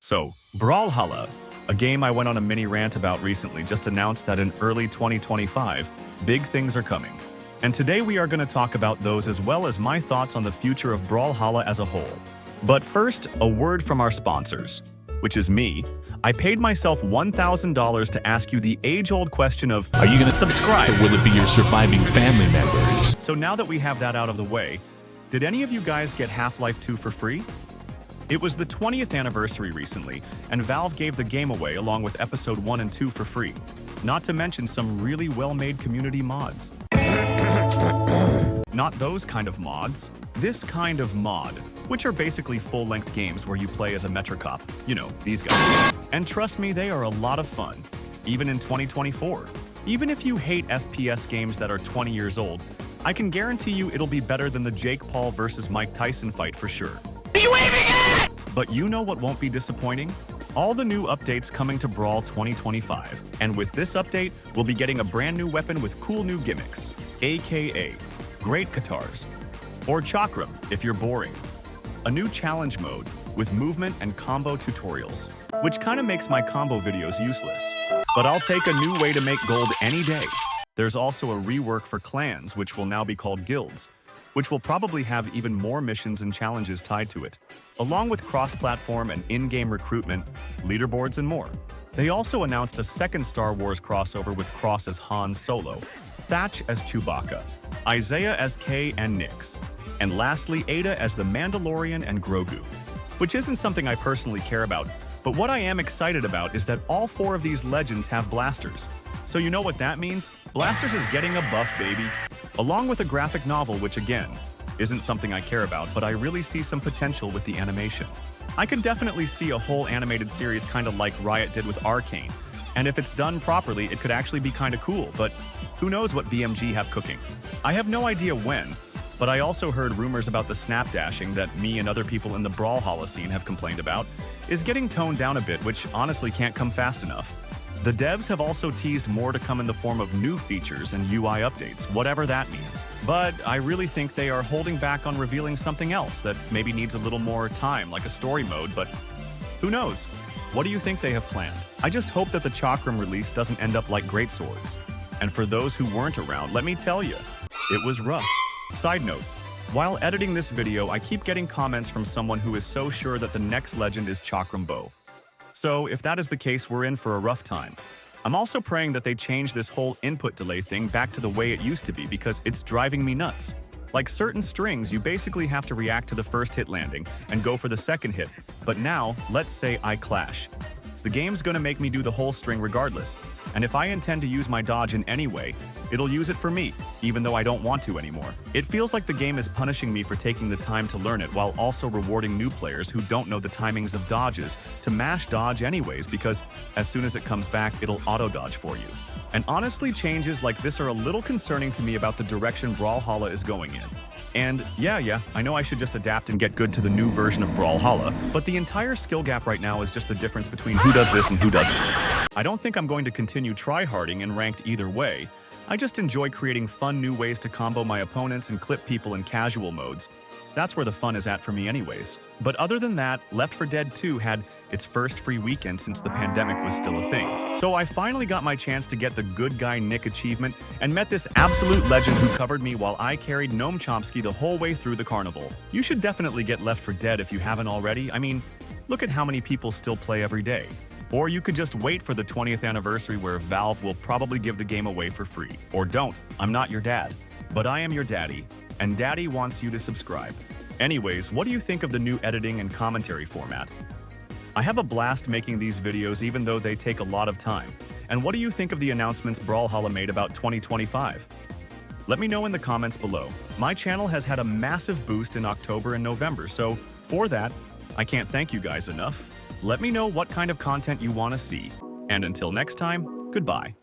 So, Brawlhalla, a game I went on a mini rant about recently, just announced that in early 2025, big things are coming. And today we are going to talk about those as well as my thoughts on the future of Brawlhalla as a whole. But first, a word from our sponsors, which is me. I paid myself $1,000 to ask you the age-old question of, are you going to subscribe, or will it be your surviving family members? So now that we have that out of the way, did any of you guys get Half-Life 2 for free? It was the 20th anniversary recently, and Valve gave the game away along with Episode 1 and 2 for free. Not to mention some really well-made community mods. Not those kind of mods. This kind of mod, which are basically full-length games where you play as a Metrocop. You know, these guys. And trust me, they are a lot of fun, even in 2024. Even if you hate FPS games that are 20 years old, I can guarantee you it'll be better than the Jake Paul versus Mike Tyson fight for sure. Are you aiming at? But you know what won't be disappointing? All the new updates coming to Brawl 2025. And with this update, we'll be getting a brand new weapon with cool new gimmicks, aka great guitars, or chakram if you're boring. A new challenge mode with movement and combo tutorials, which kind of makes my combo videos useless. But I'll take a new way to make gold any day. There's also a rework for clans, which will now be called guilds, which will probably have even more missions and challenges tied to it, along with cross-platform and in-game recruitment, leaderboards, and more. They also announced a second Star Wars crossover with Cross as Han Solo, Thatch as Chewbacca, Isaiah as Kay and Nyx, and lastly Ada as the Mandalorian and Grogu, which isn't something I personally care about, but what I am excited about is that all 4 of these legends have blasters. So you know what that means? Blasters is getting a buff, baby. Along with a graphic novel, which again, isn't something I care about, but I really see some potential with the animation. I could definitely see a whole animated series kind of like Riot did with Arcane, and if it's done properly, it could actually be kind of cool, but who knows what BMG have cooking. I have no idea when, but I also heard rumors about the snapdashing that me and other people in the Brawlhalla scene have complained about is getting toned down a bit, which honestly can't come fast enough. The devs have also teased more to come in the form of new features and UI updates, whatever that means. But I really think they are holding back on revealing something else that maybe needs a little more time, like a story mode, but who knows? What do you think they have planned? I just hope that the Chakram release doesn't end up like Greatswords. And for those who weren't around, let me tell you, it was rough. Side note, while editing this video, I keep getting comments from someone who is so sure that the next legend is Chakram Bow. So if that is the case, we're in for a rough time. I'm also praying that they change this whole input delay thing back to the way it used to be because it's driving me nuts. Like certain strings, you basically have to react to the first hit landing and go for the second hit. But now, let's say I clash. The game's gonna make me do the whole string regardless. And if I intend to use my dodge in any way, it'll use it for me, even though I don't want to anymore. It feels like the game is punishing me for taking the time to learn it while also rewarding new players who don't know the timings of dodges to mash dodge anyways because as soon as it comes back, it'll auto-dodge for you. And honestly, changes like this are a little concerning to me about the direction Brawlhalla is going in. And yeah, I know I should just adapt and get good to the new version of Brawlhalla, but the entire skill gap right now is just the difference between who does this and who doesn't. I don't think I'm going to continue tryharding in ranked either way. I just enjoy creating fun new ways to combo my opponents and clip people in casual modes. That's where the fun is at for me anyways. But other than that, Left 4 Dead 2 had its first free weekend since the pandemic was still a thing. So I finally got my chance to get the Good Guy Nick achievement and met this absolute legend who covered me while I carried Noam Chomsky the whole way through the carnival. You should definitely get Left 4 Dead if you haven't already. I mean, look at how many people still play every day. Or you could just wait for the 20th anniversary where Valve will probably give the game away for free. Or don't. I'm not your dad. But I am your daddy. And daddy wants you to subscribe. Anyways, what do you think of the new editing and commentary format? I have a blast making these videos even though they take a lot of time. And what do you think of the announcements Brawlhalla made about 2025? Let me know in the comments below. My channel has had a massive boost in October and November, so for that, I can't thank you guys enough. Let me know what kind of content you want to see. And until next time, goodbye.